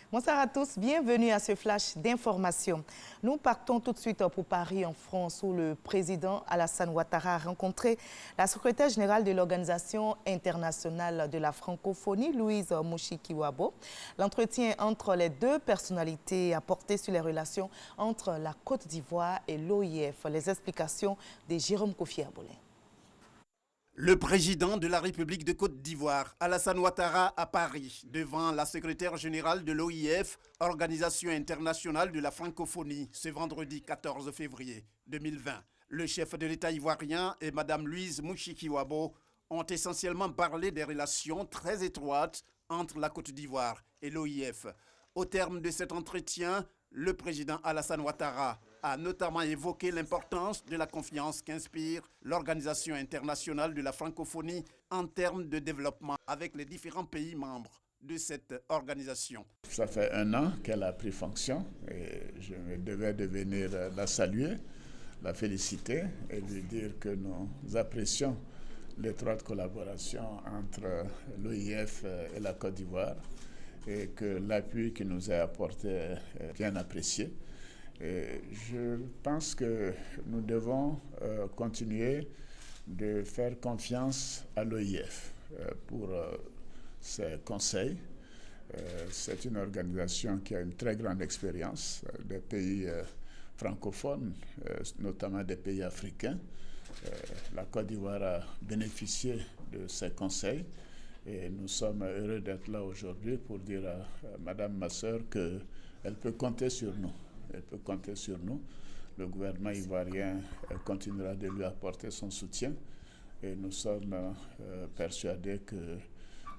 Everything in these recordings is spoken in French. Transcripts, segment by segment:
Bonsoir à tous, bienvenue à ce flash d'information. Nous partons tout de suite pour Paris, en France, où le président Alassane Ouattara a rencontré la secrétaire générale de l'Organisation internationale de la francophonie, Louise Mushikiwabo. L'entretien entre les deux personnalités a porté sur les relations entre la Côte d'Ivoire et l'OIF. Les explications de Jérôme Kofi Abolin. Le président de la République de Côte d'Ivoire, Alassane Ouattara, à Paris, devant la secrétaire générale de l'OIF, Organisation internationale de la francophonie, ce vendredi 14 février 2020. Le chef de l'État ivoirien et Mme Louise Mushikiwabo ont essentiellement parlé des relations très étroites entre la Côte d'Ivoire et l'OIF. Au terme de cet entretien, le président Alassane Ouattara a notamment évoqué l'importance de la confiance qu'inspire l'Organisation internationale de la francophonie en termes de développement avec les différents pays membres de cette organisation. Ça fait 1 an qu'elle a pris fonction et je me devais de venir la saluer, la féliciter et lui dire que nous apprécions l'étroite collaboration entre l'OIF et la Côte d'Ivoire et que l'appui qui nous est apporté est bien apprécié. Et je pense que nous devons continuer de faire confiance à l'OIF pour ses conseils. C'est une organisation qui a une très grande expérience des pays francophones, notamment des pays africains. La Côte d'Ivoire a bénéficié de ses conseils et nous sommes heureux d'être là aujourd'hui pour dire à Madame ma sœur qu'elle peut compter sur nous. Elle peut compter sur nous. Le gouvernement ivoirien continuera de lui apporter son soutien et nous sommes persuadés que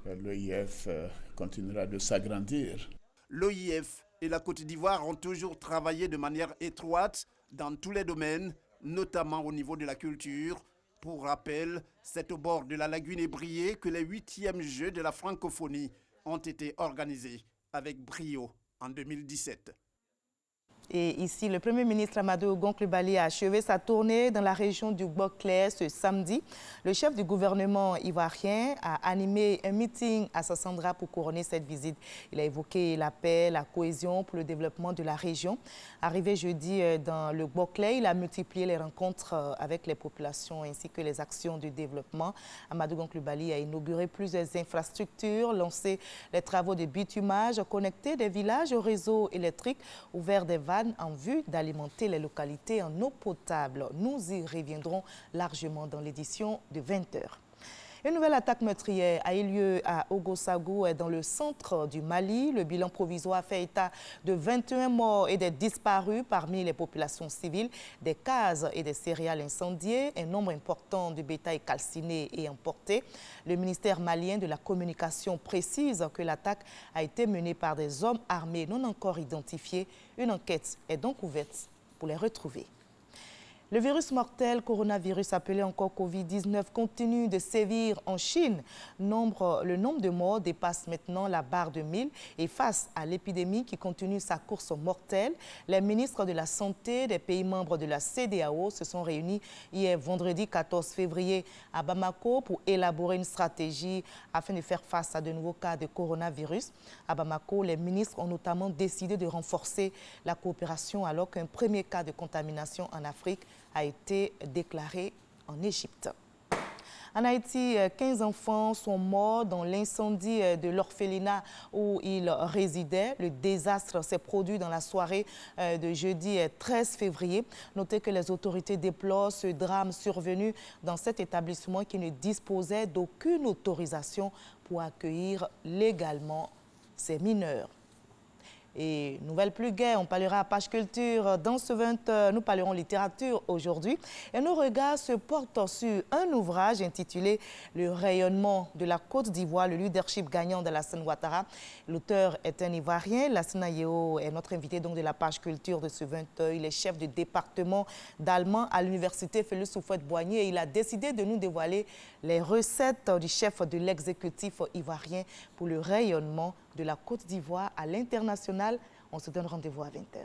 l'OIF continuera de s'agrandir. L'OIF et la Côte d'Ivoire ont toujours travaillé de manière étroite dans tous les domaines, notamment au niveau de la culture. Pour rappel, c'est au bord de la lagune Ébrié que les 8e Jeux de la francophonie ont été organisés avec brio en 2017. Et ici, le Premier ministre Amadou Gon Coulibaly a achevé sa tournée dans la région du Boclès ce samedi. Le chef du gouvernement ivoirien a animé un meeting à Sassandra pour couronner cette visite. Il a évoqué la paix, la cohésion pour le développement de la région. Arrivé jeudi dans le Boclès, il a multiplié les rencontres avec les populations ainsi que les actions de développement. Amadou Gon Coulibaly a inauguré plusieurs infrastructures, lancé les travaux de bitumage, connecté des villages au réseau électrique, ouvert des vannes en vue d'alimenter les localités en eau potable. Nous y reviendrons largement dans l'édition de 20h. Une nouvelle attaque meurtrière a eu lieu à Ogosagou, dans le centre du Mali. Le bilan provisoire fait état de 21 morts et des disparus parmi les populations civiles, des cases et des céréales incendiées, un nombre important de bétail calciné et emporté. Le ministère malien de la communication précise que l'attaque a été menée par des hommes armés non encore identifiés. Une enquête est donc ouverte pour les retrouver. Le virus mortel coronavirus appelé encore Covid-19 continue de sévir en Chine. Le nombre de morts dépasse maintenant la barre de 1000 et face à l'épidémie qui continue sa course mortelle, les ministres de la Santé des pays membres de la CEDEAO se sont réunis hier vendredi 14 février à Bamako pour élaborer une stratégie afin de faire face à de nouveaux cas de coronavirus. À Bamako, les ministres ont notamment décidé de renforcer la coopération alors qu'un premier cas de contamination en Afrique a été déclaré en Égypte. En Haïti, 15 enfants sont morts dans l'incendie de l'orphelinat où ils résidaient. Le désastre s'est produit dans la soirée de jeudi 13 février. Notez que les autorités déplorent ce drame survenu dans cet établissement qui ne disposait d'aucune autorisation pour accueillir légalement ces mineurs. Et nouvelle plus gaie, on parlera page culture. Dans ce 20h, nous parlerons littérature aujourd'hui. Et nos regards se portent sur un ouvrage intitulé « Le rayonnement de la Côte d'Ivoire, le leadership gagnant d'Alassane Ouattara ». L'auteur est un Ivoirien. Lassana Yeo est notre invité donc de la page culture de ce 20h. Il est chef de département d'allemand à l'université Félix Houphouët-Boigny et il a décidé de nous dévoiler les recettes du chef de l'exécutif ivoirien pour le rayonnement de la Côte d'Ivoire à l'international. On se donne rendez-vous à 20h.